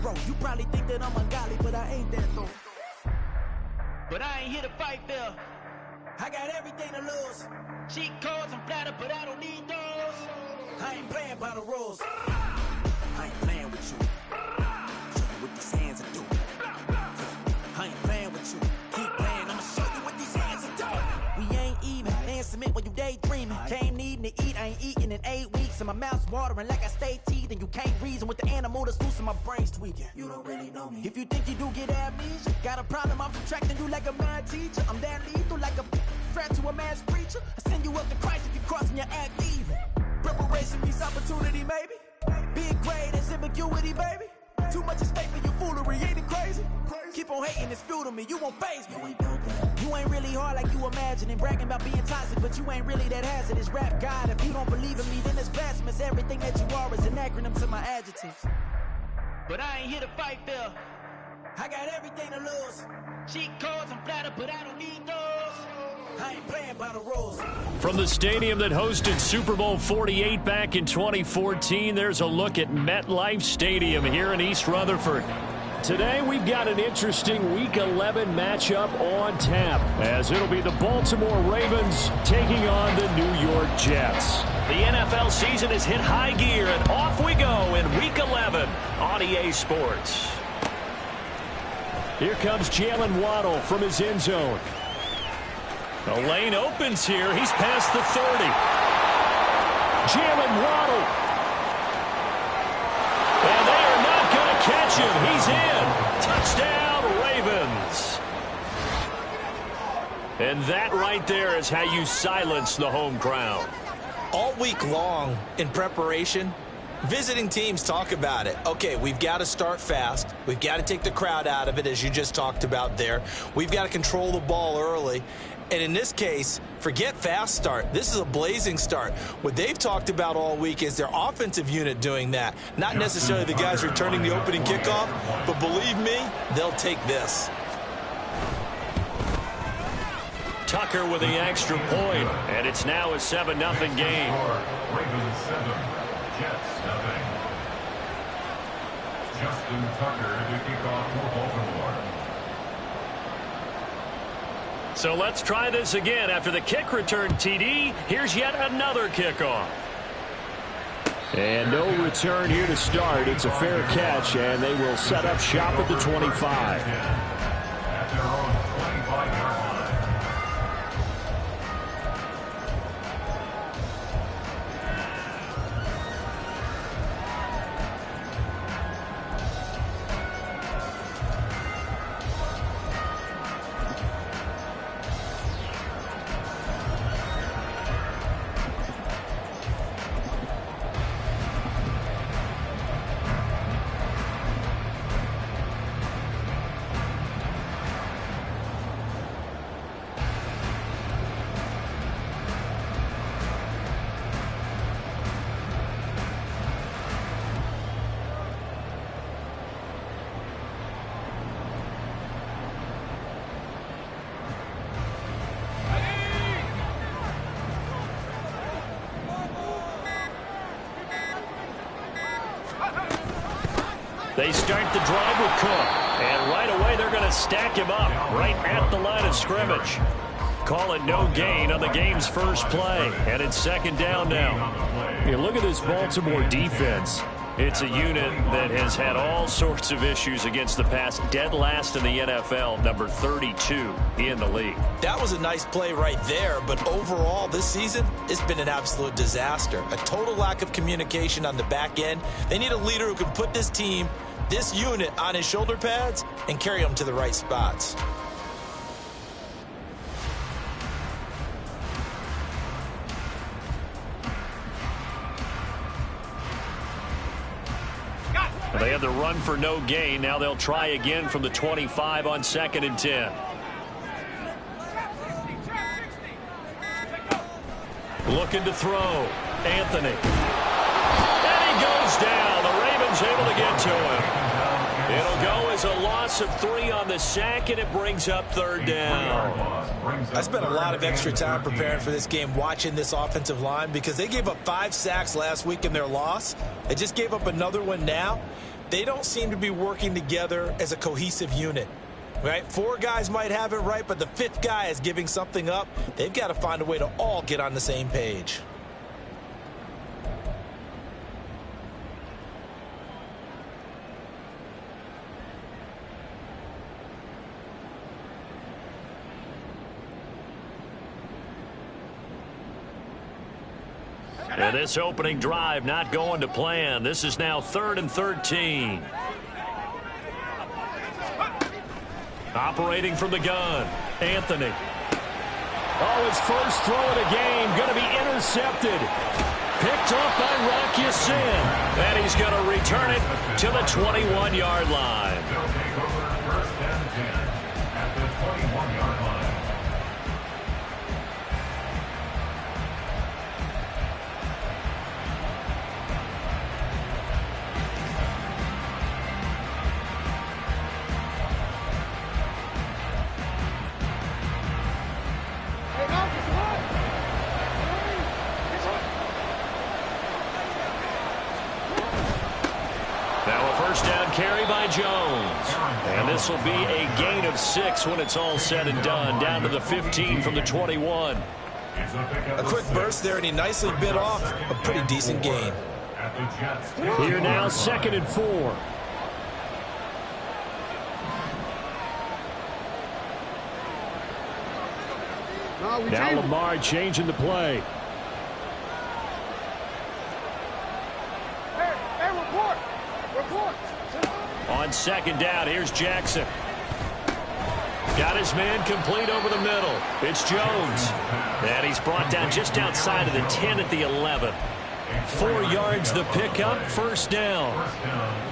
pro. You probably think that I'm ungodly, but I ain't that though. But I ain't here to fight fair. I got everything to lose. Cheat codes and flatter, but I don't need those. I ain't playing by the rules. I ain't playing with you. Show you what these hands are doing. I ain't playing with you. Keep playing, I'ma show you what these hands are doing. We ain't even laying cement when you daydreaming. Came needing to eat, I ain't eating in 8 weeks. And my mouth's watering like I stay teeth. And you can't reason with the animal that's loose and my brain's tweaking. You don't really know me. If you think you do get amnesia, got a problem, I'm subtracting you like a mad teacher. I'm that lethal like a threat to a mass preacher. I send you up to Christ if you crossing your act evil. Preparation means opportunity, maybe. Big grade is ambiguity, baby. Too much is fake for you foolery, ain't it crazy? Keep on hating, it's fuel to me, you won't faze me. You ain't really hard like you imagining. Bragging about being toxic, but you ain't really that hazardous. Rap God, if you don't believe in me, then it's blasphemous. Everything that you are is an acronym to my adjectives. But I ain't here to fight fair. I got everything to lose. Cheat codes and flatter, but I don't need those. I ain't playing by the rules. From the stadium that hosted Super Bowl 48 back in 2014, there's a look at MetLife Stadium here in East Rutherford. Today, we've got an interesting Week 11 matchup on tap, as it'll be the Baltimore Ravens taking on the New York Jets. The NFL season has hit high gear, and off we go in Week 11 on EA Sports. Here comes Jalen Waddle from his end zone. The lane opens here. He's past the 30. Jalen Waddle. And they are not going to catch him. He's in. Touchdown, Ravens. And that right there is how you silence the home crowd. All week long in preparation, visiting teams talk about it. Okay, we've got to start fast. We've got to take the crowd out of it, as you just talked about there. We've got to control the ball early. And in this case, forget fast start. This is a blazing start. What they've talked about all week is their offensive unit doing that. Not necessarily the guys returning the opening kickoff, but believe me, they'll take this. Tucker with the extra point, and it's now a 7-0 game. Ravens 7, Jets 0. Justin Tucker to kick off for Baltimore. So let's try this again. After the kick return TD, here's yet another kickoff. And no return here to start. It's a fair catch, and they will set up shop at the 25. At their own 25-yard line. They start the drive with Cook, and right away they're going to stack him up right at the line of scrimmage. Call it no gain on the game's first play, and it's second down now. You look at this Baltimore defense. It's a unit that has had all sorts of issues against the pass, dead last in the NFL, number 32 in the league. That was a nice play right there, but overall this season, it's been an absolute disaster. A total lack of communication on the back end. They need a leader who can put this team, this unit, on his shoulder pads and carry them to the right spots. They had the run for no gain. Now they'll try again from the 25 on 2nd and 10. Looking to throw. Anthony. And he goes down. The Ravens able to get to him. It'll go as a loss of 3 on the sack, and it brings up 3rd down. I spent a lot of extra time preparing for this game, watching this offensive line, because they gave up 5 sacks last week in their loss. They just gave up another one now. they don't seem to be working together as a cohesive unit. Right? 4 guys might have it right, but the 5th guy is giving something up. They've got to find a way to all get on the same page. And this opening drive not going to plan. This is now 3rd and 13. Operating from the gun, Anthony. Oh, his first throw of the game going to be intercepted. Picked off by Rock Ya-Sin. And he's going to return it to the 21-yard line. They'll take over 1st and 10 at the 21-yard line. First down carry by Jones. And this will be a gain of 6 when it's all said and done. Down to the 15 from the 21. A quick burst there, and he nicely bit off a pretty decent gain. Here now, 2nd and 4. Now Lamar changing the play. On 2nd down, here's Jackson. Got his man complete over the middle. It's Jones. And he's brought down just outside of the 10 at the 11. 4 yards the pickup, 1st down.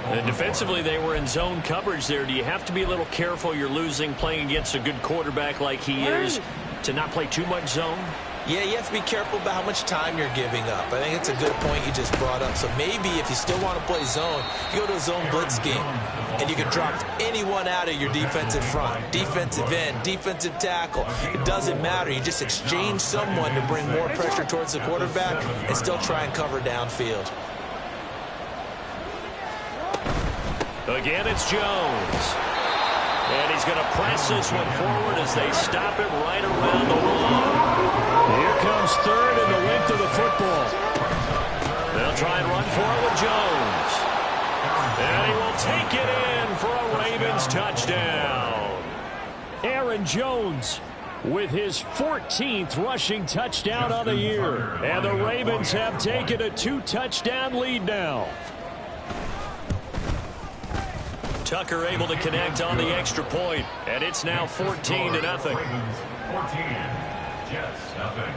And defensively, they were in zone coverage there. Do you have to be a little careful? You're losing playing against a good quarterback like he is to not play too much zone? Yeah, you have to be careful about how much time you're giving up. I think it's a good point you just brought up. So maybe if you still want to play zone, you go to a zone blitz game, and you can drop anyone out of your defensive front, defensive end, defensive tackle. It doesn't matter. You just exchange someone to bring more pressure towards the quarterback and still try and cover downfield. Again, it's Jones. And he's going to press this one forward as they stop it right around the wall. Here comes 3rd and the length of the football. They'll try and run for it with Jones. And he will take it in for a Ravens touchdown. Aaron Jones with his 14th rushing touchdown on the year. And the Ravens have taken a 2-touchdown lead now. Tucker able to connect on the extra point, and it's now 14-0. 14, Jets nothing.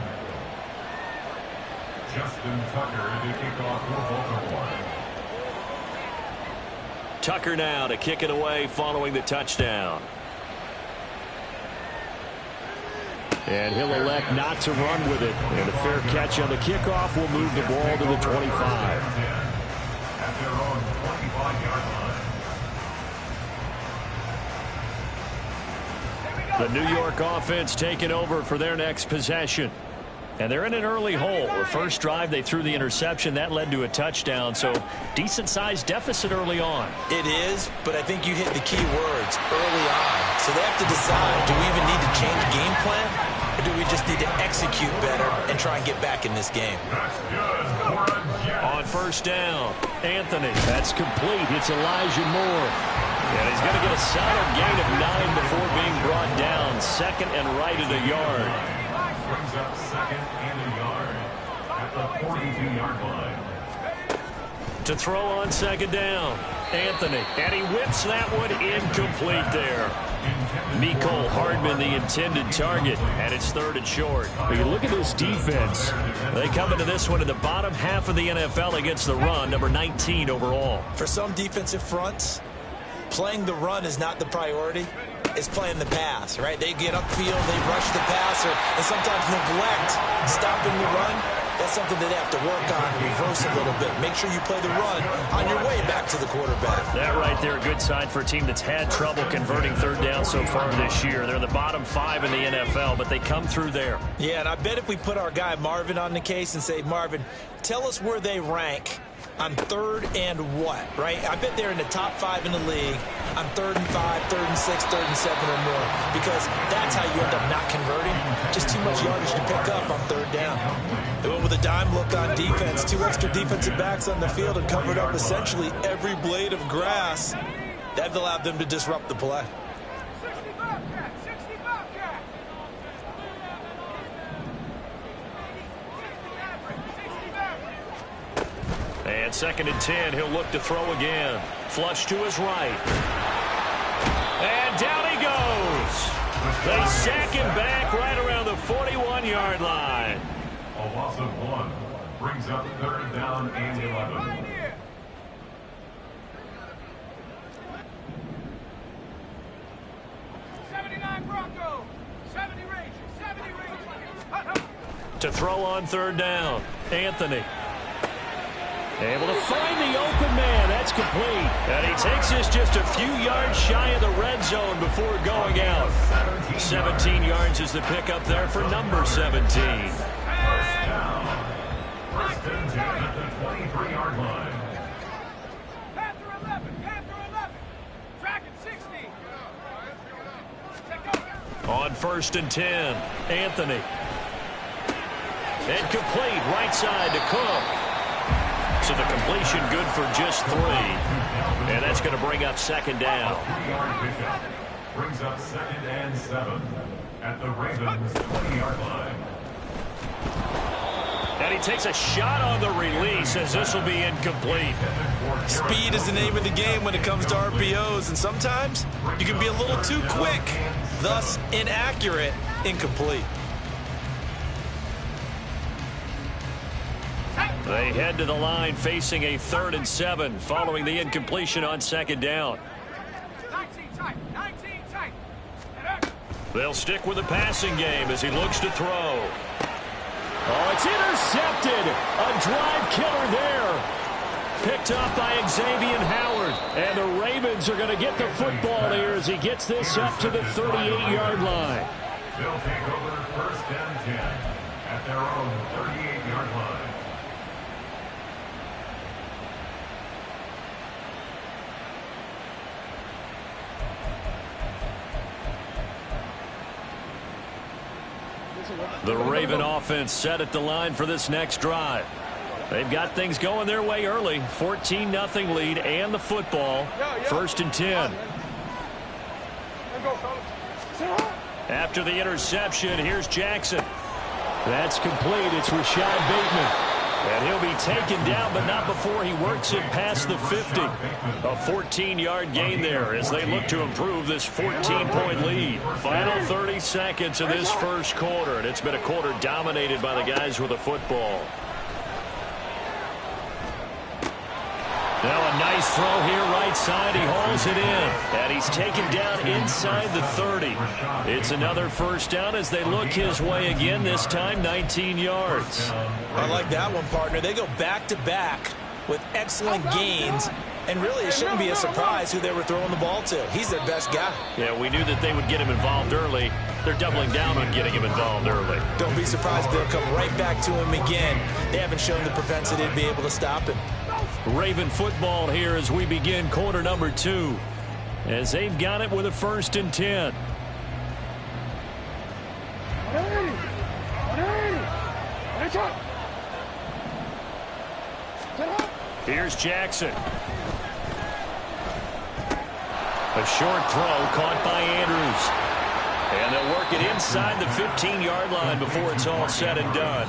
Justin Tucker to kick off for Baltimore. Tucker now to kick it away following the touchdown. And he'll elect not to run with it. And a fair catch on the kickoff will move the ball to the 25. At their own 25-yard line. The New York offense taking over for their next possession. And they're in an early hole. The first drive, they threw the interception. That led to a touchdown. So decent-sized deficit early on. It is, but I think you hit the key words early on. So they have to decide, do we even need to change game plan? Or do we just need to execute better and try and get back in this game? On 1st down, Anthony. That's complete. It's Elijah Moore. And he's going to get a solid gain of 9 before being brought down. 2nd and right at a yard. Brings up 2nd and a yard at the 42-yard line. To throw on 2nd down, Anthony. And he whips that one incomplete there. Mecole Hardman, the intended target, and it's 3rd and short. When you look at this defense, they come into this one in the bottom half of the NFL against the run, number 19 overall. For some defensive fronts, playing the run is not the priority. It's playing the pass, right? They get upfield, they rush the passer, and sometimes neglect stopping the run. That's something that they have to work on and reverse a little bit. Make sure you play the run on your way back to the quarterback. That right there, a good sign for a team that's had trouble converting 3rd down so far this year. They're in the bottom 5 in the NFL, but they come through there. Yeah, and I bet if we put our guy Marvin on the case and say, Marvin, tell us where they rank on 3rd and what, right? I bet they're in the top 5 in the league on 3rd and 5, 3rd and 6, 3rd and 7 or more, because that's how you end up not converting. Just too much yardage to pick up on 3rd down. They went with a dime look on defense, 2 extra defensive backs on the field and covered up essentially every blade of grass. That allowed them to disrupt the play. And 2nd and 10, he'll look to throw again. Flush to his right. And down he goes. They sack him back right around the 41-yard line. A loss of 1 brings up 3rd down and 11. To throw on 3rd down, Anthony. Able to find the open man. That's complete. And he takes this just a few yards shy of the red zone before going out. 17 yards is the pickup there for number 17. First down. 1st and 10 at the 23-yard line. Panther 11. Panther 11. Dragon 60. On 1st and 10, Anthony. And complete right side to Cook. So the completion good for just 3. And that's going to bring up 2nd down. 3-yard pickup brings up 2nd and 7 at the Ravens 20-yard line. And he takes a shot on the release as this will be incomplete. Speed is the name of the game when it comes to RPOs, and sometimes you can be a little too quick, thus inaccurate, incomplete. They head to the line facing a 3rd and 7 following the incompletion on 2nd down. 19 tight. 19 tight. They'll stick with the passing game as he looks to throw. Oh, it's intercepted. A drive killer there. Picked up by Xavier Howard. And the Ravens are going to get the football here as he gets this up to the 38-yard line. They'll take over 1st and 10 at their own 38-yard line. The Raven offense set at the line for this next drive. They've got things going their way early. 14-0 lead and the football. 1st and 10. After the interception, here's Jackson. That's complete. It's Rashad Bateman. And he'll be taken down, but not before he works it past the 50. A 14-yard gain there as they look to improve this 14-point lead. Final 30 seconds of this first quarter, and it's been a quarter dominated by the guys with the football. Now a nice throw here right side. He hauls it in. And he's taken down inside the 30. It's another 1st down as they look his way again, this time 19 yards. I like that one, partner. They go back-to-back with excellent gains. And really, it shouldn't be a surprise who they were throwing the ball to. He's their best guy. Yeah, we knew that they would get him involved early. They're doubling down on getting him involved early. Don't be surprised if they'll come right back to him again. They haven't shown the propensity to be able to stop him. Raven football here as we begin quarter number 2. As they've got it with a 1st and 10. Here's Jackson. A short throw caught by Andrews. And they'll work it inside the 15-yard line before it's all said and done.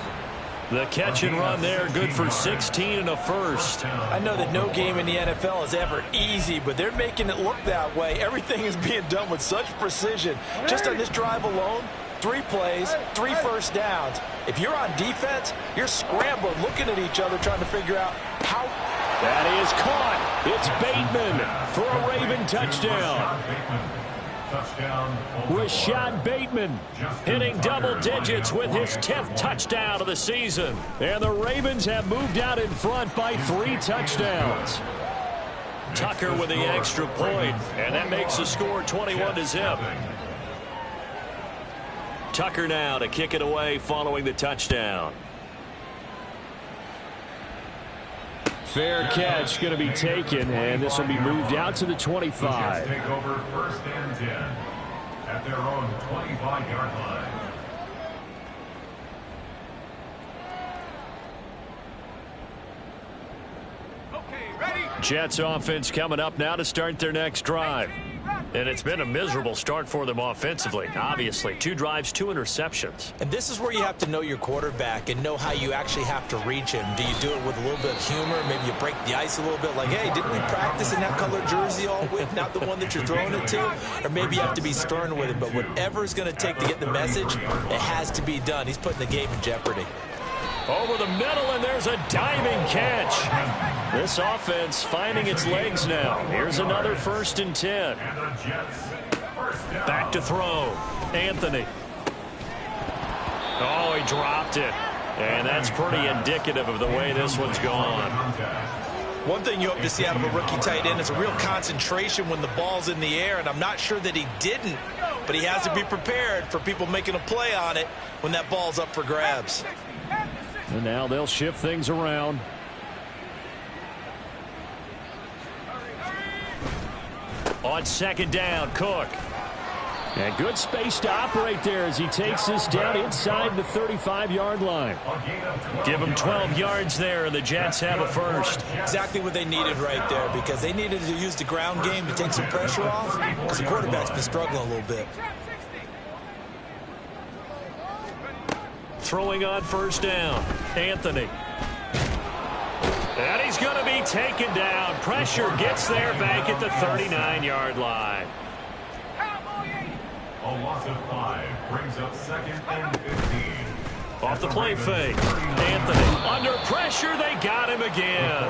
The catch and run there, good for 16 and a 1st. I know that no game in the NFL is ever easy, but they're making it look that way. Everything is being done with such precision. Just on this drive alone, 3 plays, 3 1st downs. If you're on defense, you're scrambling, looking at each other, trying to figure out how. That is caught. It's Bateman for a Raven touchdown. Rashad Bateman hitting double digits with his 10th touchdown of the season. And the Ravens have moved out in front by 3 touchdowns. Tucker with the extra point, and that makes the score 21-0. Tucker now to kick it away following the touchdown. Fair catch going to be taken, and this will be moved out to the 25. Take over 1st and 10 at their own 25-yard line. Okay, ready? Jets offense coming up now to start their next drive. And it's been a miserable start for them offensively. Obviously, 2 drives, 2 interceptions. And this is where you have to know your quarterback and know how you actually have to reach him. Do you do it with a little bit of humor? Maybe you break the ice a little bit like, hey, didn't we practice in that colored jersey all week, not the one that you're throwing it to? Or maybe you have to be stern with him. But whatever it's going to take to get the message, it has to be done. He's putting the game in jeopardy. Over the middle, and there's a diving catch. This offense finding its legs now. Here's another 1st and 10. Back to throw. Anthony. Oh, he dropped it. And that's pretty indicative of the way this one's gone. One thing you hope to see out of a rookie tight end is a real concentration when the ball's in the air, and I'm not sure that he didn't, but he has to be prepared for people making a play on it when that ball's up for grabs. And now they'll shift things around. On 2nd down, Cook. And good space to operate there as he takes this down inside the 35-yard line. Give him 12 yards there, and the Jets have a 1st. Exactly what they needed right there, because they needed to use the ground game to take some pressure off, because the quarterback's been struggling a little bit. Throwing on 1st down, Anthony. And he's going to be taken down. Pressure gets there back at the 39-yard line. A loss of 5 brings up 2nd and 15. Off the play fake. Anthony under pressure. They got him again.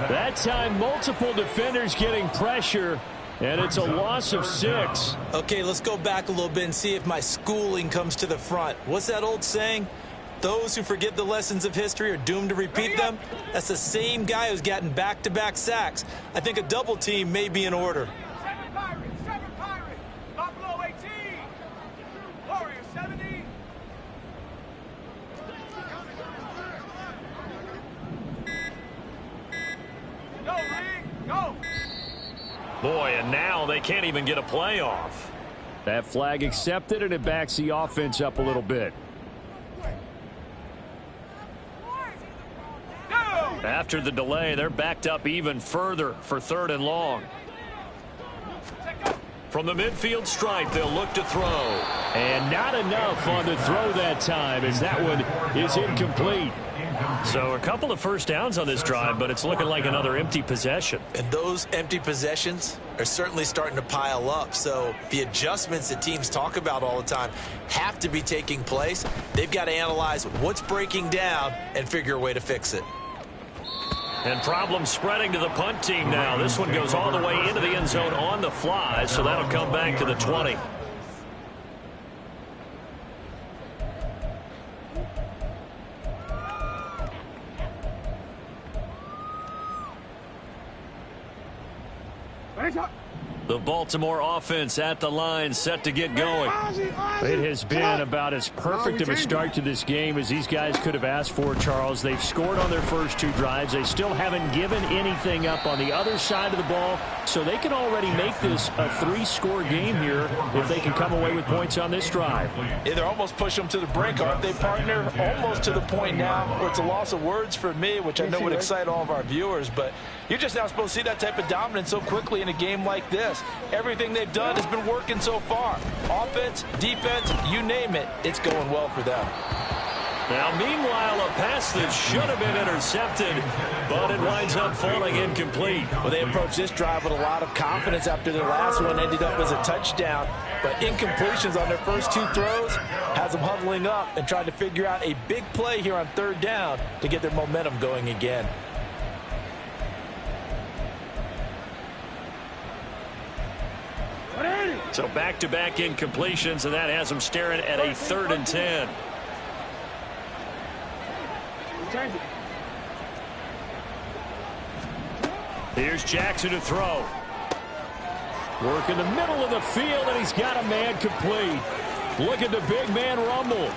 That time, multiple defenders getting pressure, and it's a loss of 6. Okay, let's go back a little bit and see if my schooling comes to the front. What's that old saying? Those who forget the lessons of history are doomed to repeat them. That's the same guy who's gotten back-to-back sacks. I think a double team may be in order. 7 Pirates, Buffalo 18, Warriors 70. Go, Ring, go. Boy, and now they can't even get a play off. That flag accepted, and it backs the offense up a little bit. After the delay, they're backed up even further for 3rd and long. From the midfield stripe, they'll look to throw. And not enough on the throw that time, as that one is incomplete. So a couple of 1st downs on this drive, but it's looking like another empty possession. And those empty possessions are certainly starting to pile up. So the adjustments that teams talk about all the time have to be taking place. They've got to analyze what's breaking down and figure a way to fix it. And problems spreading to the punt team now. This one goes all the way into the end zone on the fly, so that'll come back to the 20. The Baltimore offense at the line, set to get going. It has been about as perfect of a start to this game as these guys could have asked for, Charles. They've scored on their first 2 drives. They still haven't given anything up on the other side of the ball, so they can already make this a 3-score game here if they can come away with points on this drive. Yeah, they're almost pushing them to the brink, aren't they, partner? Almost to the point now where it's a loss of words for me, which I know would excite all of our viewers, but you're just now supposed to see that type of dominance so quickly in a game like this. Everything they've done has been working so far. Offense, defense, you name it, it's going well for them. Now, meanwhile, a pass that should have been intercepted, but it winds up falling incomplete. Well, they approached this drive with a lot of confidence after their last one ended up as a touchdown, but incompletions on their first 2 throws has them huddling up and trying to figure out a big play here on 3rd down to get their momentum going again. So back-to-back incompletions, and that has them staring at a 3rd and 10. Here's Jackson to throw. Work in the middle of the field, and he's got a man complete. Look at the big man rumble.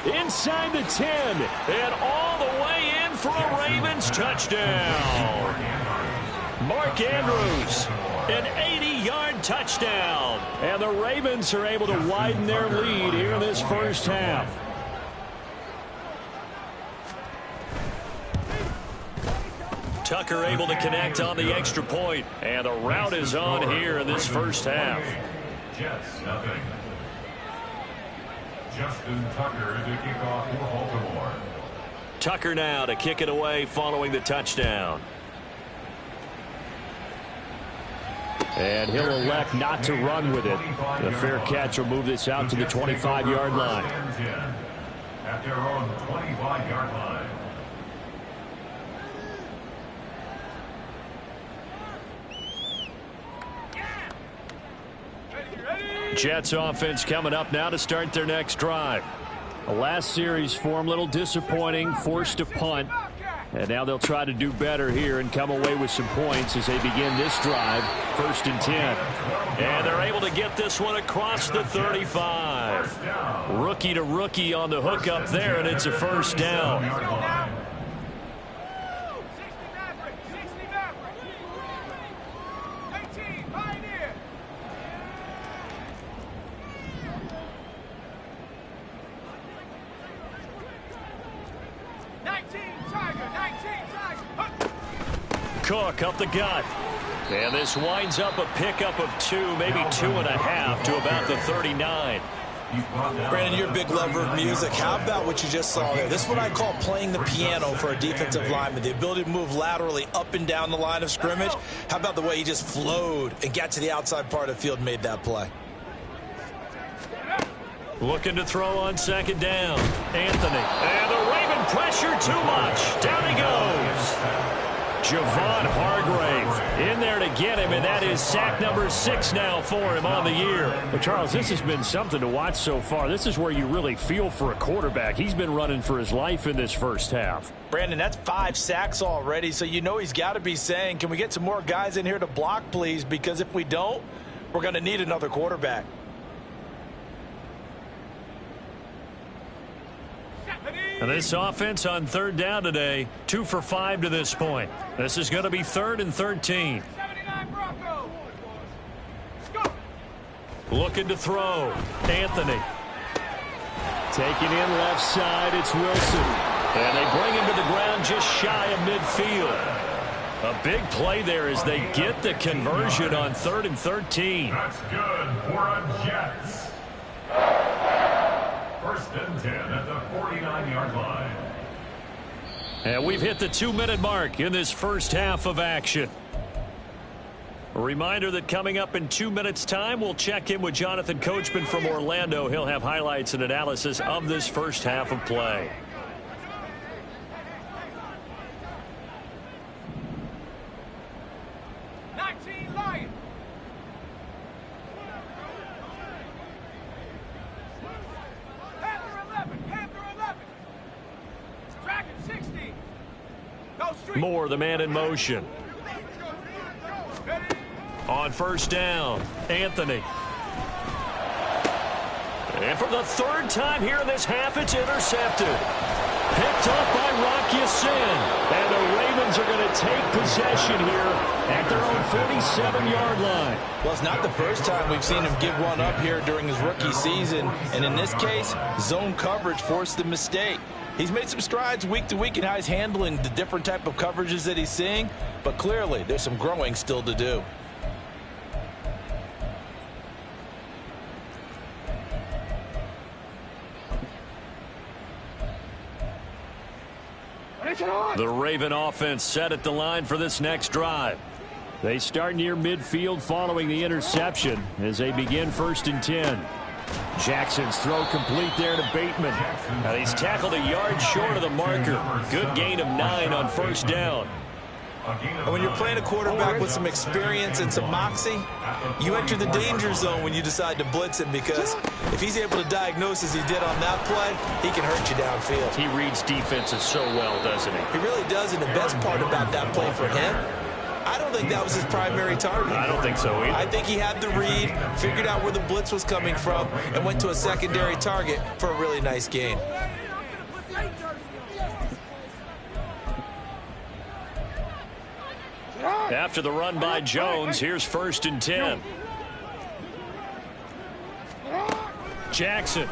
Inside the 10, and all the way in for a Ravens touchdown. Mark Andrews, an 80-yard touchdown. And the Ravens are able to widen their lead here in this first half. Tucker able to connect on the extra point. And the route is on here in this first half. Jets, nothing. Justin Tucker to kick off for Baltimore. Tucker now to kick it away following the touchdown. And he'll elect not to run with it. The fair catch will move this out to the 25-yard line. At their own 25-yard line. Jets offense coming up now to start their next drive. The last series for them, a little disappointing, forced to punt. And now they'll try to do better here and come away with some points as they begin this drive, 1st and 10. And they're able to get this one across the 35. Rookie to rookie on the hook up there, and it's a first down. Cook up the gut. And this winds up a pickup of 2, maybe 2.5 to about the 39. Brandon, you're a big lover of music. How about what you just saw there? This is what I call playing the piano for a defensive lineman. The ability to move laterally up and down the line of scrimmage. How about the way he just flowed and got to the outside part of the field and made that play? Looking to throw on 2nd down. Anthony. And the Raven pressure too much. Down he goes. Javon Hargrave in there to get him, and that is sack number 6 now for him on the year. But Charles, this has been something to watch so far. This is where you really feel for a quarterback. He's been running for his life in this first half. Brandon, that's 5 sacks already, so you know he's got to be saying, can we get some more guys in here to block, please? Because if we don't, we're going to need another quarterback. And this offense on 3rd down today, 2 for 5 to this point. This is going to be 3rd and 13. Looking to throw. Anthony. Taking in left side, it's Wilson. And they bring him to the ground just shy of midfield. A big play there as they get the conversion on 3rd and 13. That's good for a Jets. 1st and 10 at the 49-yard line. And we've hit the 2-minute mark in this first half of action. A reminder that coming up in 2 minutes' time, we'll check in with Jonathan Coachman from Orlando. He'll have highlights and analysis of this first half of play. Moore, the man in motion. On 1st down, Anthony. And for the 3rd time here in this half, it's intercepted. Picked up by Rock Ya-Sin. And the Ravens are going to take possession here at their own 47-yard line. Well, it's not the first time we've seen him give one up here during his rookie season. And in this case, zone coverage forced the mistake. He's made some strides week to week in how he's handling the different type of coverages that he's seeing, but clearly there's some growing still to do. The Raven offense set at the line for this next drive. They start near midfield following the interception as they begin 1st and 10. Jackson's throw complete there to Bateman. Now he's tackled a yard short of the marker. Good gain of 9 on 1st down. And when you're playing a quarterback with some experience and some moxie, you enter the danger zone when you decide to blitz him, because if he's able to diagnose as he did on that play, he can hurt you downfield. He reads defenses so well, doesn't he? He really does, and the best part about that play for him, I don't think that was his primary target. I don't think so either. I think he had the read, figured out where the blitz was coming from, and went to a secondary target for a really nice gain. After the run by Jones, here's 1st and 10. Jackson.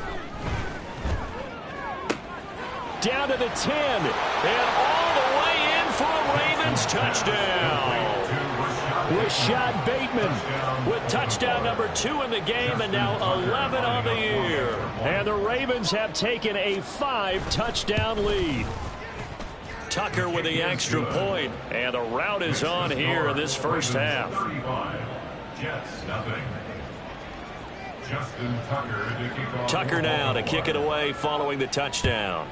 Down to the 10. And all the way in for a Ravens touchdown. Rashad Bateman with touchdown number 2 in the game and now 11 on the year. And the Ravens have taken a 5-touchdown lead. Tucker with the extra point, and the route is on here in this first half. Tucker now to kick it away following the touchdown.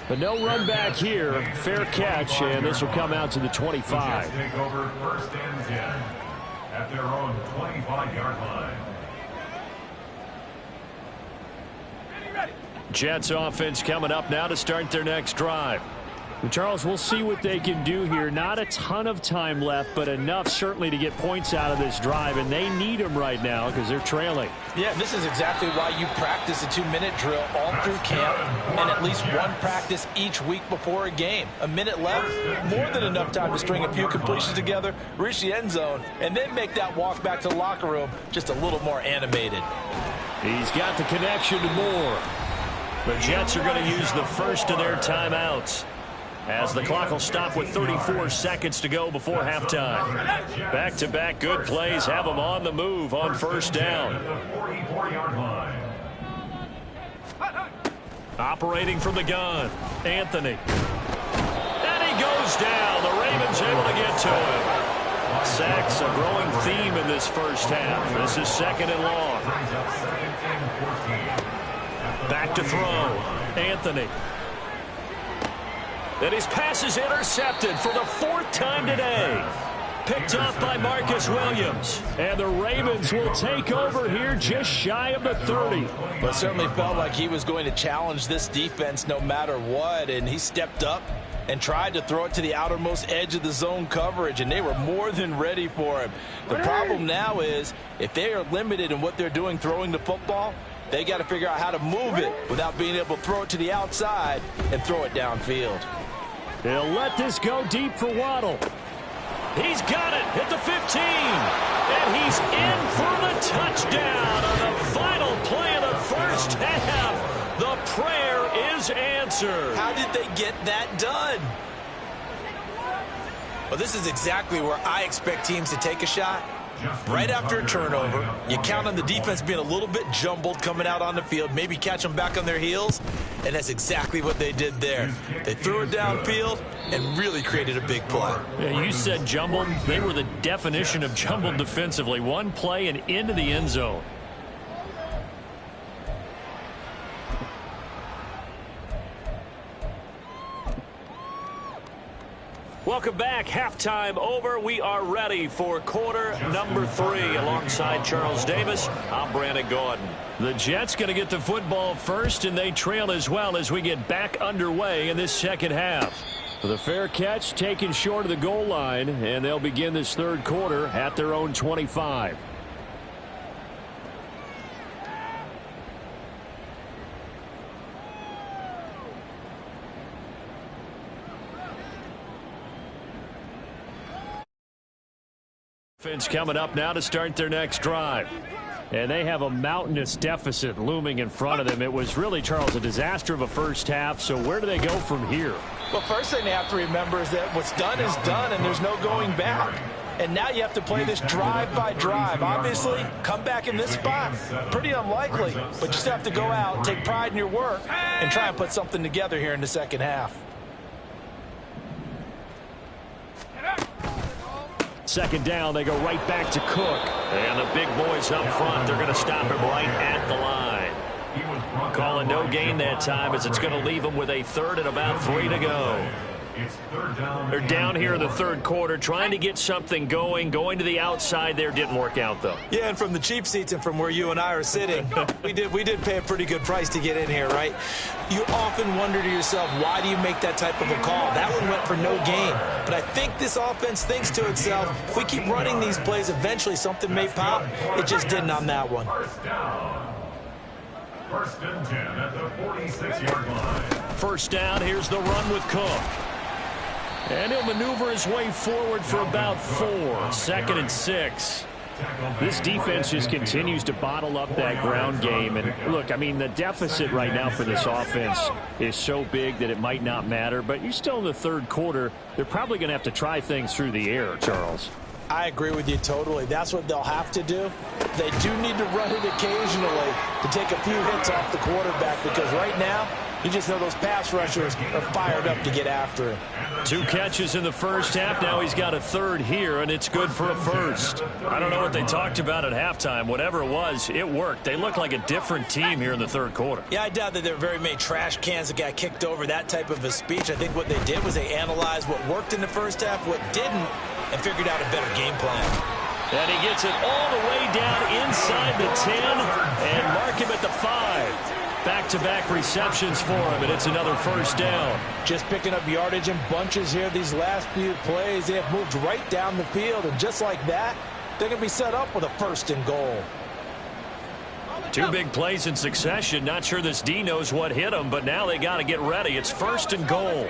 But no run back here. Fair catch, and this will come out to the 25. Take over 1st and 10 at their own 25-yard line. Jets offense coming up now to start their next drive. And Charles, we'll see what they can do here. Not a ton of time left, but enough certainly to get points out of this drive, and they need them right now because they're trailing. Yeah, this is exactly why you practice a 2-minute drill all through camp and at least one practice each week before a game. A minute left, more than enough time to string a few completions together, reach the end zone, and then make that walk back to the locker room just a little more animated. He's got the connection to Moore. The Jets are going to use the first of their timeouts, as the clock will stop with 34 seconds to go before halftime. Back-to-back good plays have them on the move on 1st down. Operating from the gun, Anthony. And he goes down. The Ravens able to get to him. Sacks a growing theme in this first half. This is 2nd and long. Back to throw. Anthony. And his pass is intercepted for the 4th time today. Picked off by Marcus Williams. And the Ravens will take over here just shy of the 30. Well, it certainly felt like he was going to challenge this defense no matter what, and he stepped up and tried to throw it to the outermost edge of the zone coverage, and they were more than ready for him. The problem now is if they are limited in what they're doing throwing the football, they got to figure out how to move it without being able to throw it to the outside and throw it downfield. They'll let this go deep for Waddle. He's got it at the 15. And he's in for the touchdown on the final play of the first half. The prayer is answered. How did they get that done? Well, this is exactly where I expect teams to take a shot. Right after a turnover, you count on the defense being a little bit jumbled coming out on the field, maybe catch them back on their heels, and that's exactly what they did there. They threw it downfield and really created a big play. Yeah, you said jumbled. They were the definition of jumbled defensively. One play and into the end zone. Welcome back. Halftime over. We are ready for quarter number 3. Alongside Charles Davis, I'm Brandon Gordon. The Jets going to get the football first, and they trail as well as we get back underway in this second half. The fair catch taken short of the goal line, and they'll begin this third quarter at their own 25. Offense coming up now to start their next drive. And they have a mountainous deficit looming in front of them. It was really, Charles, a disaster of a first half. So where do they go from here? Well, first thing they have to remember is that what's done is done, and there's no going back. And now you have to play this drive by drive. Obviously, come back in this spot, pretty unlikely. But you still have to go out, take pride in your work, and try and put something together here in the second half. Second down, they go right back to Cook. And the big boys up front, they're going to stop him right at the line. Calling no gain that time as it's going to leave them with a third and about 3 to go. They're down here in the third quarter trying to get something going to the outside there. Didn't work out, though. Yeah, and from the cheap seats and from where you and I are sitting, we did pay a pretty good price to get in here, right? You often wonder to yourself, why do you make that type of a call? That one went for no gain. But I think this offense thinks to itself, if we keep running these plays, eventually something may pop. It just didn't on that one. First down. 1st and 10 at the 46-yard line. First down, here's the run with Cook. And he'll maneuver his way forward for about 4. 2nd and 6. This defense just continues to bottle up that ground game. And look, I mean, the deficit right now for this offense is so big that it might not matter. But you're still in the third quarter. They're probably going to have to try things through the air, Charles. I agree with you totally. That's what they'll have to do. They do need to run it occasionally to take a few hits off the quarterback, because right now, you just know those pass rushers are fired up to get after him. 2 catches in the first half. Now he's got a 3rd here, and it's good for a 1st. I don't know what they talked about at halftime. Whatever it was, it worked. They look like a different team here in the 3rd quarter. Yeah, I doubt that there were very many trash cans that got kicked over, that type of a speech. I think what they did was they analyzed what worked in the first half, what didn't, and figured out a better game plan. And he gets it all the way down inside the 10 and mark him at the 5. Back-to-back receptions for him, and it's another 1st down. Just picking up yardage in bunches here these last few plays. They have moved right down the field, and just like that, they're going to be set up with a 1st and goal. 2 big plays in succession. Not sure this D knows what hit him, but now they got to get ready. It's 1st and goal.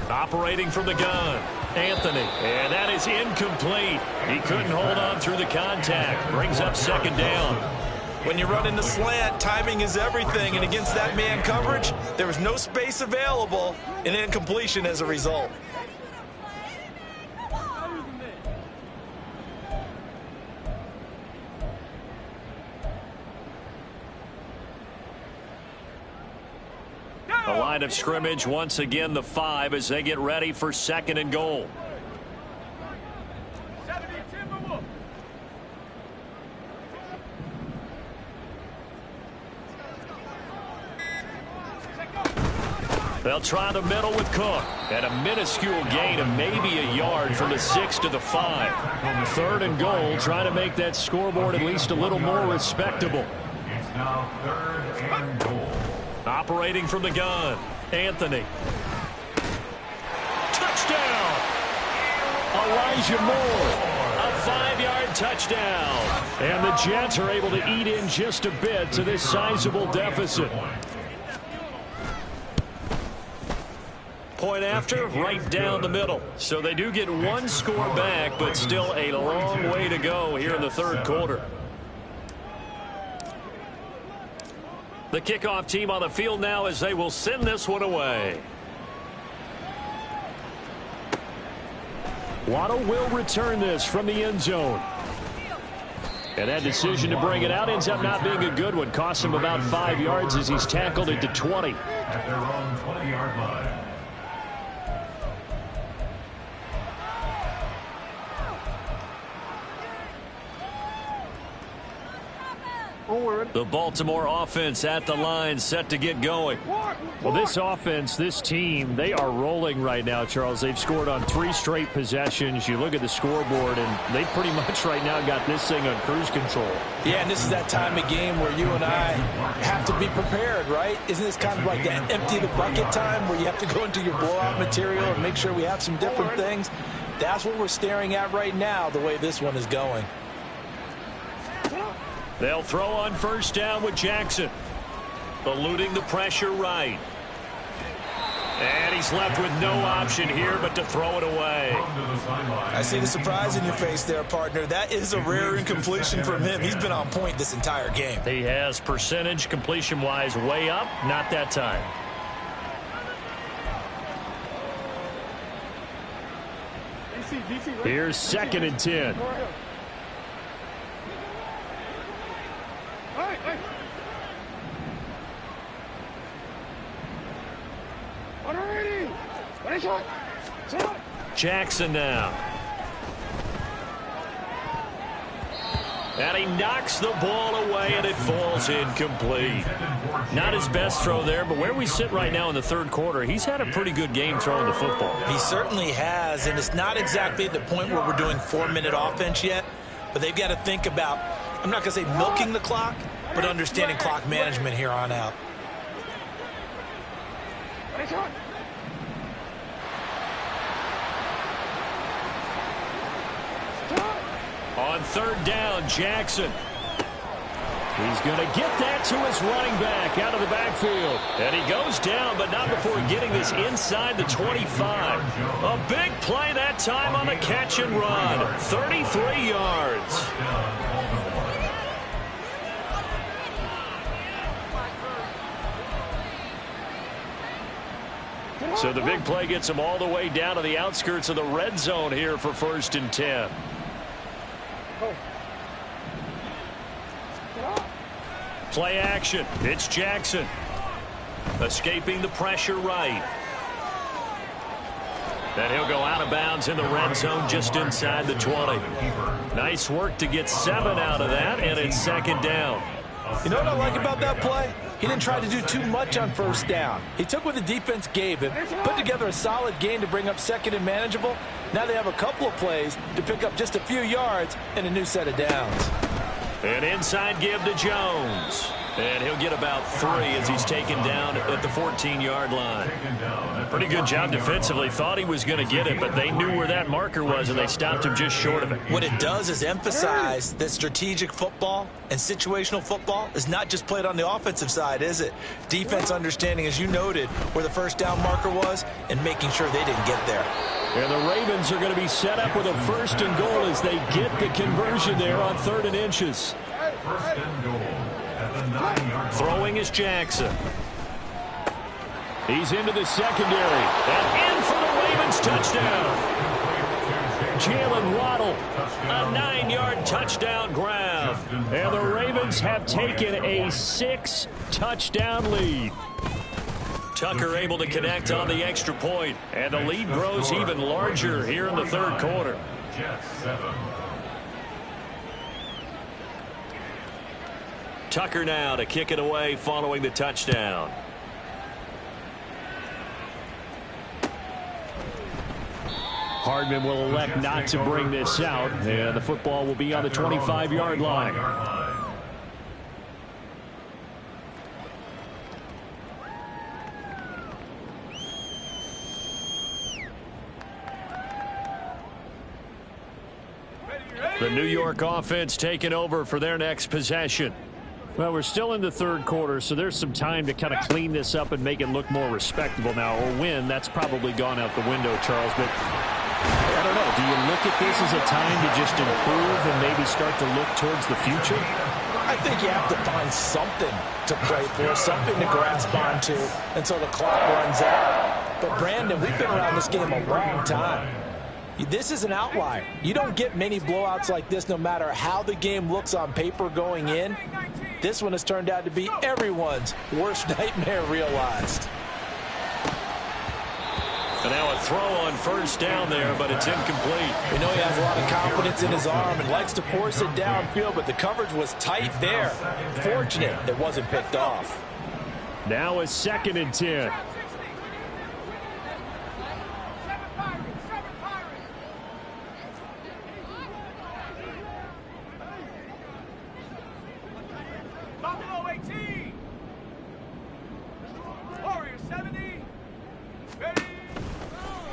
Operating from the gun, Anthony, and that is incomplete. He couldn't hold on through the contact. Brings up 2nd down. When you run in the slant, timing is everything, and against that man coverage, there was no space available, and incompletion as a result. The line of scrimmage, once again, the 5 as they get ready for 2nd and goal. They'll try the middle with Cook. And a minuscule gain of maybe a yard from the 6 to the 5. 3rd and goal, trying to make that scoreboard at least a little more respectable. It's now 3rd and goal. Operating from the gun, Anthony. Touchdown! Elijah Moore. A 5-yard touchdown. And the Jets are able to eat in just a bit to this sizable deficit. Point after, right down the middle. So they do get 1 score back, but still a long way to go here in the 3rd quarter. The kickoff team on the field now as they will send this one away. Waddle will return this from the end zone. And that decision to bring it out ends up not being a good one. Costs him about 5 yards as he's tackled at the 20. At their own 20-yard line. The Baltimore offense at the line, set to get going. Well, this offense, this team, they are rolling right now, Charles. They've scored on 3 straight possessions. You look at the scoreboard, and they pretty much right now got this thing on cruise control. Yeah, and this is that time of game where you and I have to be prepared, right? Isn't this kind of like that empty the bucket time where you have to go into your blowout material and make sure we have some different things? That's what we're staring at right now, the way this one is going. They'll throw on 1st down with Jackson. Eluding the pressure right. And he's left with no option here but to throw it away. I see the surprise in your face there, partner. That is a rare incompletion from him. He's been on point this entire game. He has percentage completion-wise way up. Not that time. Here's 2nd and 10. Jackson now. And he knocks the ball away, and it falls incomplete. Not his best throw there, but where we sit right now in the 3rd quarter, he's had a pretty good game throwing the football. He certainly has, and it's not exactly at the point where we're doing 4-minute offense yet, but they've got to think about, I'm not going to say milking the clock, but understanding clock management here on out. On 3rd down, Jackson. He's going to get that to his running back out of the backfield. And he goes down, but not before getting this inside the 25. A big play that time on the catch and run. 33 yards. So the big play gets him all the way down to the outskirts of the red zone here for 1st and 10. Play action. It's Jackson. Escaping the pressure right. And he'll go out of bounds in the red zone just inside the 20. Nice work to get 7 out of that, and it's 2nd down. You know what I like about that play? He didn't try to do too much on 1st down. He took what the defense gave him, put together a solid gain to bring up 2nd and manageable. Now they have a couple of plays to pick up just a few yards and a new set of downs. An inside give to Jones. And he'll get about 3 as he's taken down at the 14-yard line. Pretty good job defensively. Thought he was going to get it, but they knew where that marker was, and they stopped him just short of it. What it does is emphasize that strategic football and situational football is not just played on the offensive side, is it? Defense understanding, as you noted, where the 1st down marker was and making sure they didn't get there. And the Ravens are going to be set up with a 1st and goal as they get the conversion there on 3rd and inches. 1st and goal. Throwing is Jackson. He's into the secondary. And in for the Ravens touchdown. Jalen Waddle, a 9-yard touchdown grab. And the Ravens have taken a 6-touchdown lead. Tucker able to connect on the extra point. And the lead grows even larger here in the 3rd quarter. Jets 7. Tucker now to kick it away following the touchdown. Hardman will elect not to bring this out, and the football will be on the 25-yard line. The New York offense taking over for their next possession. Well, we're still in the 3rd quarter, so there's some time to kind of clean this up and make it look more respectable now. Or win, that's probably gone out the window, Charles. But I don't know. Do you look at this as a time to just improve and maybe start to look towards the future? I think you have to find something to play for, something to grasp onto until the clock runs out. But, Brandon, we've been around this game a long time. This is an outlier. You don't get many blowouts like this no matter how the game looks on paper going in. This one has turned out to be everyone's worst nightmare realized. And now a throw on 1st down there, but it's incomplete. We know he has a lot of confidence in his arm and likes to force it downfield, but the coverage was tight there. Fortunate it wasn't picked off. Now a 2nd and 10. Buffalo 18. Warriors 70. Ready.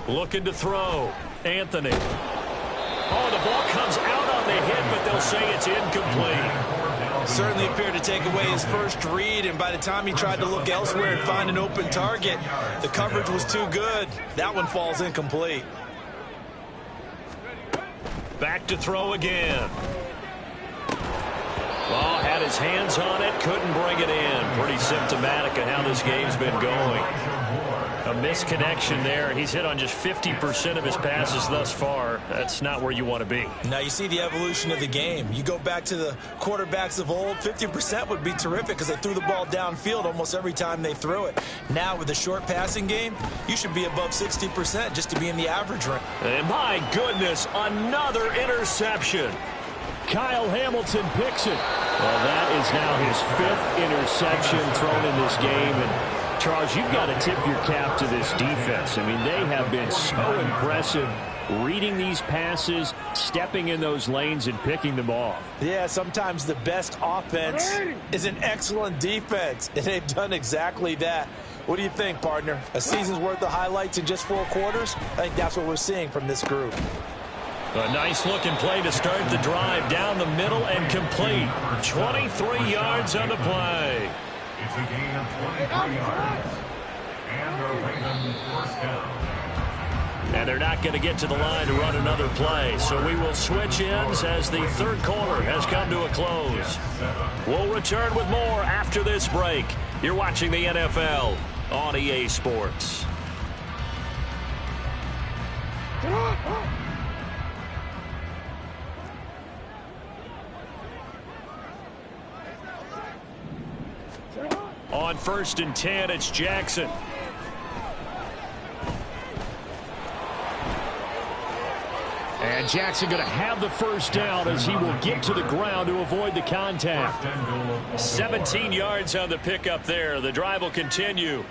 Looking to throw. Anthony. Oh, the ball comes out on the hit, but they'll say it's incomplete. Certainly appeared to take away his first read, and by the time he tried to look elsewhere and find an open target, the coverage was too good. That one falls incomplete. Back to throw again. Ball had his hands on it, couldn't bring it in. Pretty symptomatic of how this game's been going. A misconnection there. He's hit on just 50% of his passes thus far. That's not where you want to be. Now you see the evolution of the game. You go back to the quarterbacks of old, 50% would be terrific because they threw the ball downfield almost every time they threw it. Now with the short passing game, you should be above 60% just to be in the average range. And my goodness, another interception. Kyle Hamilton picks it. Well, that is now his 5th interception thrown in this game. And Charles, you've got to tip your cap to this defense. I mean, they have been so impressive reading these passes, stepping in those lanes, and picking them off. Yeah, sometimes the best offense is an excellent defense, and they've done exactly that. What do you think, partner? A season's worth of highlights in just 4 quarters? I think that's what we're seeing from this group. A nice-looking play to start the drive down the middle and complete. 23 yards on the play. It's a gain of 23 yards. And a Ravens first down. And they're not going to get to the line to run another play. So we will switch ends as the third quarter has come to a close. We'll return with more after this break. You're watching the NFL on EA Sports. On 1st and 10, it's Jackson. And Jackson going to have the first down as he will get to the ground to avoid the contact. 17 yards on the pickup there. The drive will continue.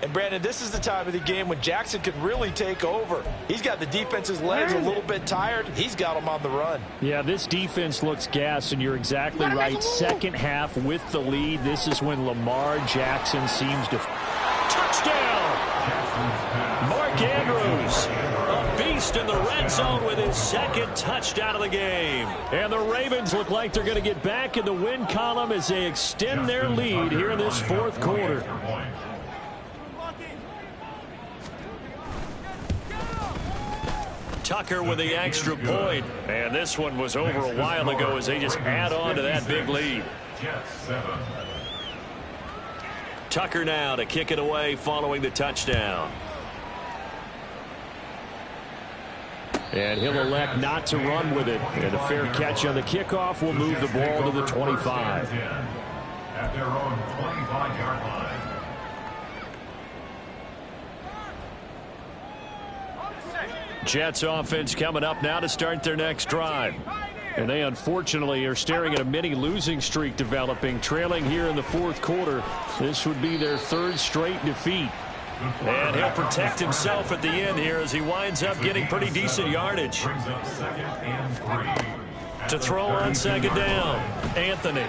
And, Brandon, this is the time of the game when Jackson could really take over. He's got the defense's legs a little bit tired. He's got them on the run. Yeah, this defense looks gassed, and you're exactly right. Second half with the lead. This is when Lamar Jackson seems to... Touchdown! Mark Andrews, a beast in the red zone with his second touchdown of the game. And the Ravens look like they're going to get back in the win column as they extend their lead here in this fourth quarter. Tucker with the extra point. And this one was over a while ago as they just add on to that big lead. Tucker now to kick it away following the touchdown. And he'll elect not to run with it. And a fair catch on the kickoff will move the ball to the 25. At their own 25-yard line. Jets offense coming up now to start their next drive. And they unfortunately are staring at a mini losing streak developing, trailing here in the fourth quarter. This would be their third straight defeat. And he'll protect himself at the end here as he winds up getting pretty decent yardage. To throw on second down, Anthony.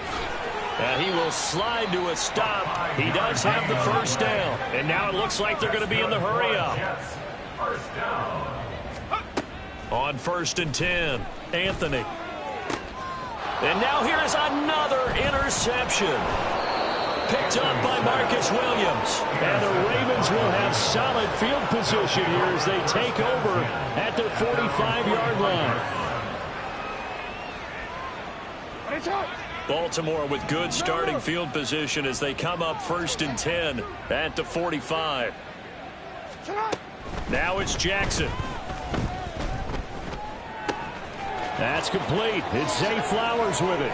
And he will slide to a stop. He does have the first down. And now it looks like they're going to be in the hurry up. First down. On 1st and 10, Anthony. And now here's another interception. Picked up by Marcus Williams. And the Ravens will have solid field position here as they take over at their 45-yard line. Baltimore with good starting field position as they come up 1st and 10 at the 45. Now it's Jackson. That's complete. It's Zay Flowers with it.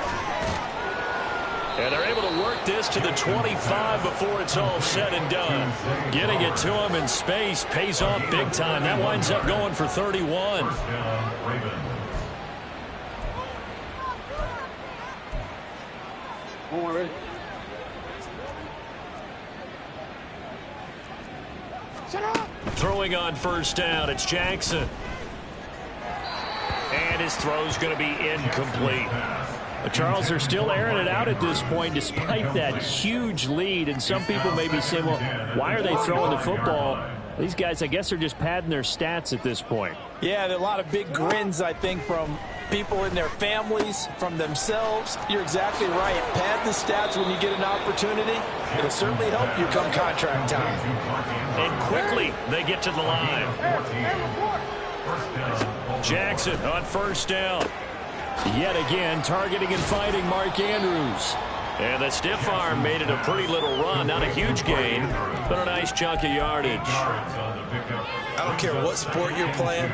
And they're able to work this to the 25 before it's all said and done. Getting it to him in space pays off big time. That winds up going for 31. Throwing on first down, it's Jackson. And his throw's going to be incomplete. Charles, they're still airing it out at this point despite that huge lead. And some people may be saying, well, why are they throwing the football? These guys, I guess, are just padding their stats at this point. Yeah, there are a lot of big grins, I think, from people in their families, from themselves. You're exactly right. Pad the stats when you get an opportunity. It'll certainly help you come contract time. And quickly, they get to the line. Jackson on first down. Yet again, targeting and fighting Mark Andrews. And the stiff arm made it a pretty little run. Not a huge gain, but a nice chunk of yardage. I don't care what sport you're playing.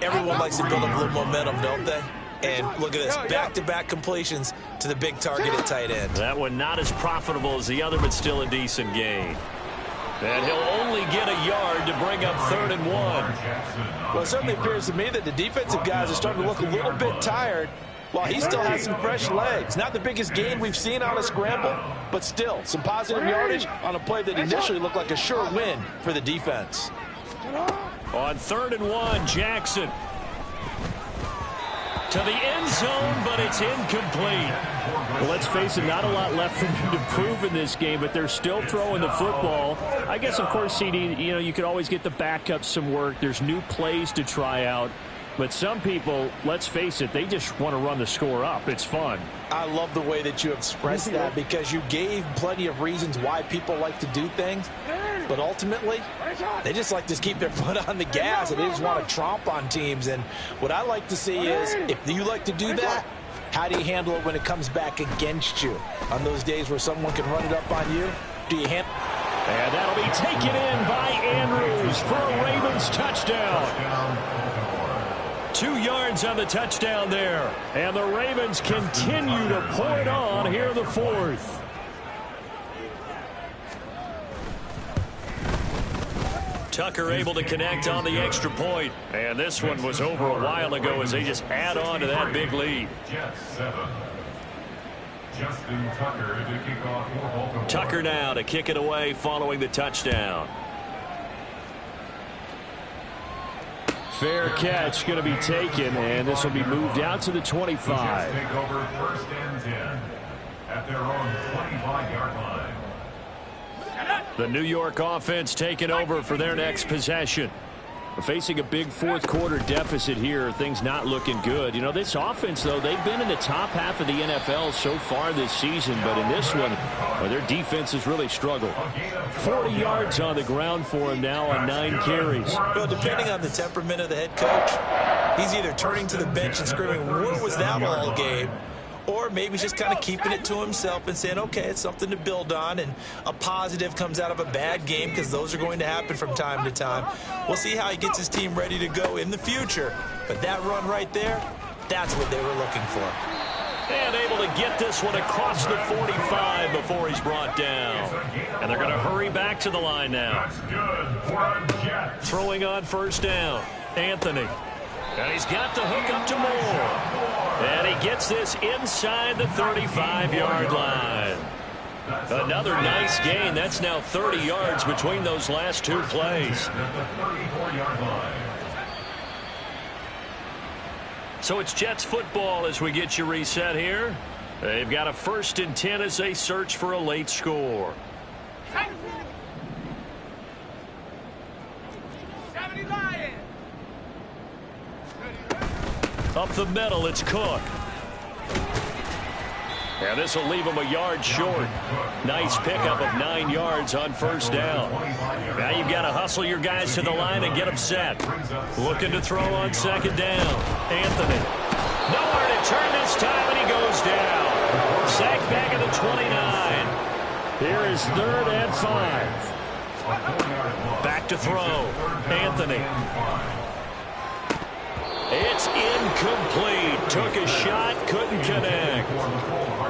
Everyone likes to build up a little momentum, don't they? And look at this, back-to-back completions to the big target at tight end. That one not as profitable as the other, but still a decent gain. And he'll only get a yard to bring up 3rd and 1. Well, it certainly appears to me that the defensive guys are starting to look a little bit tired while he still has some fresh legs. Not the biggest gain we've seen on a scramble, but still some positive yardage on a play that initially looked like a sure win for the defense. On 3rd and 1, Jackson. To the end zone, but it's incomplete. Well, let's face it, not a lot left for them to prove in this game, but they're still throwing the football. I guess, of course, CD, you know, you could always get the backup some work. There's new plays to try out. But some people, let's face it, they just want to run the score up. It's fun. I love the way that you expressed that because you gave plenty of reasons why people like to do things. But ultimately, they just like to keep their foot on the gas, and they just want to tromp on teams. And what I like to see is, if you like to do that, how do you handle it when it comes back against you? On those days where someone can run it up on you, do you handle? And that'll be taken in by Andrews for a Ravens touchdown. 2 yards on the touchdown there. And the Ravens continue to pour it on here in the fourth. Tucker able to connect on the extra point. And this one was over a while ago as they just add on to that big lead. Justin Tucker to kick off for Baltimore. Tucker now to kick it away following the touchdown. Fair catch going to be taken, and this will be moved out to the 25. Take over 1st and 10 at their own 25-yard line. The New York offense taking over for their next possession. We're facing a big fourth-quarter deficit here. Things not looking good. You know, this offense, though, they've been in the top half of the NFL so far this season, but in this one, well, their defense has really struggled. 40 yards on the ground for him now on 9 carries. Well, depending on the temperament of the head coach, he's either turning to the bench and screaming, "Where was that all game?" Or maybe just kind of keeping it to himself and saying, okay, it's something to build on, and a positive comes out of a bad game, because those are going to happen from time to time. We'll see how he gets his team ready to go in the future. But that run right there, that's what they were looking for. And able to get this one across the 45 before he's brought down. And they're going to hurry back to the line now. That's good for a Jet. Throwing on 1st down, Anthony. And he's got the hook up to Moore. And he gets this inside the 35-yard line. Another nice gain. That's now 30 yards between those last 2 plays. So it's Jets football as we get you reset here. They've got a 1st and 10 as they search for a late score. 70 Lions. Up the middle, it's Cook. And this will leave him a yard short. Nice pickup of 9 yards on 1st down. Now you've got to hustle your guys to the line and get them set. Looking to throw on 2nd down. Anthony. Nowhere to turn this time, and he goes down. Sacked back at the 29. Here is 3rd and 5. Back to throw. Anthony. It's incomplete. Took a shot, couldn't connect.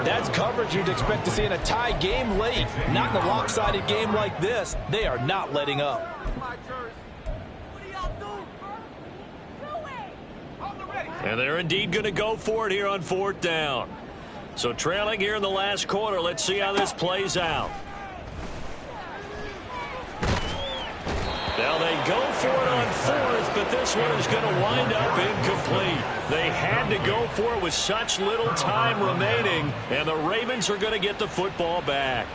That's coverage you'd expect to see in a tie game late. Not in a lopsided game like this. They are not letting up. And they're indeed going to go for it here on 4th down. So trailing here in the last quarter. Let's see how this plays out. Now they go for it on 4th, but this one is going to wind up incomplete. They had to go for it with such little time remaining, and the Ravens are going to get the football back.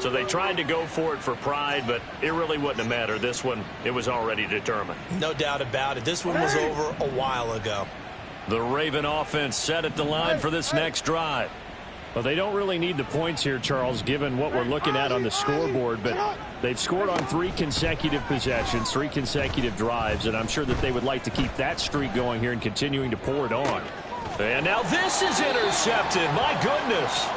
So they tried to go for it for pride, but it really wouldn't have mattered. This one, it was already determined. No doubt about it. This one was over a while ago. The Raven offense set at the line for this next drive. Well, they don't really need the points here, Charles, given what we're looking at on the scoreboard, but they've scored on 3 consecutive possessions, 3 consecutive drives, and I'm sure that they would like to keep that streak going here and continuing to pour it on. And now this is intercepted. My goodness.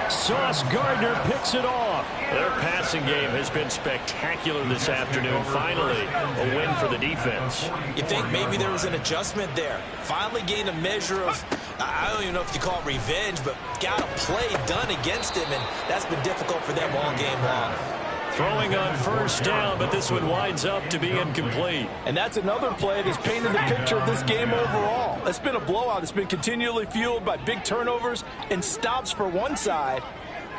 Sauce Gardner picks it off. Their passing game has been spectacular this afternoon. Finally, a win for the defense. You think maybe there was an adjustment there. Finally gained a measure of, I don't even know if you call it revenge, but got a play done against him, and that's been difficult for them all game long. Throwing on 1st down, but this one winds up to be incomplete. And that's another play that's painted the picture of this game overall. It's been a blowout. It's been continually fueled by big turnovers and stops for one side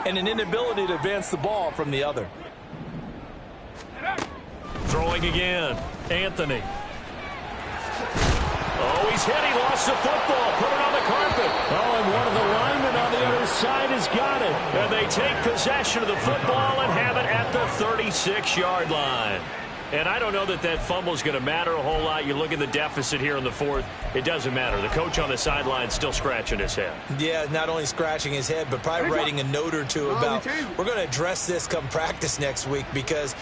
and an inability to advance the ball from the other. Throwing again. Anthony. Oh, he's hit. He lost the football. Put it on the carpet. Oh, and one of the linemen on the other side has got it. And they take possession of the football and have it at the 36-yard line. And I don't know that that fumble is going to matter a whole lot. You look at the deficit here in the fourth, it doesn't matter. The coach on the sideline still scratching his head. Yeah, not only scratching his head, but probably writing a note or two about, we're going to address this come practice next week, because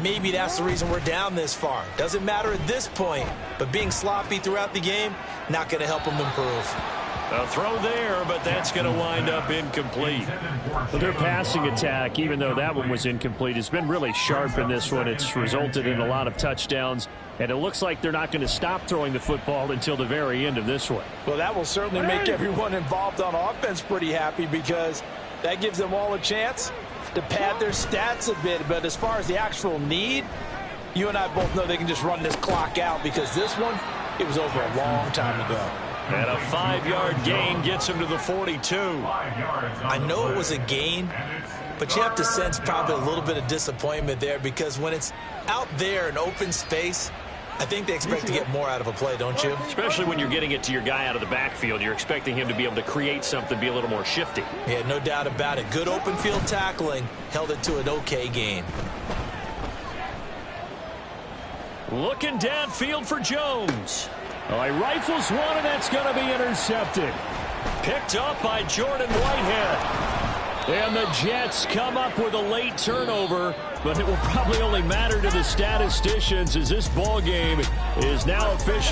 maybe that's the reason we're down this far. Doesn't matter at this point, but being sloppy throughout the game, not going to help them improve. A throw there, but that's going to wind up incomplete. Well, their passing attack, even though that one was incomplete, has been really sharp in this one. It's resulted in a lot of touchdowns, and it looks like they're not going to stop throwing the football until the very end of this one. Well, that will certainly make everyone involved on offense pretty happy, because that gives them all a chance to pad their stats a bit. But as far as the actual need, you and I both know they can just run this clock out, because this one, it was over a long time ago. And a 5-yard gain gets him to the 42. I know it was a gain, but you have to sense probably a little bit of disappointment there, because when it's out there in open space, I think they expect to get more out of a play, don't you? Especially when you're getting it to your guy out of the backfield. You're expecting him to be able to create something, be a little more shifty. Yeah, no doubt about it. Good open field tackling, held it to an okay gain. Looking downfield for Jones. He rifles one, and that's going to be intercepted. Picked up by Jordan Whitehead. And the Jets come up with a late turnover, but it will probably only matter to the statisticians, as this ball game is now official.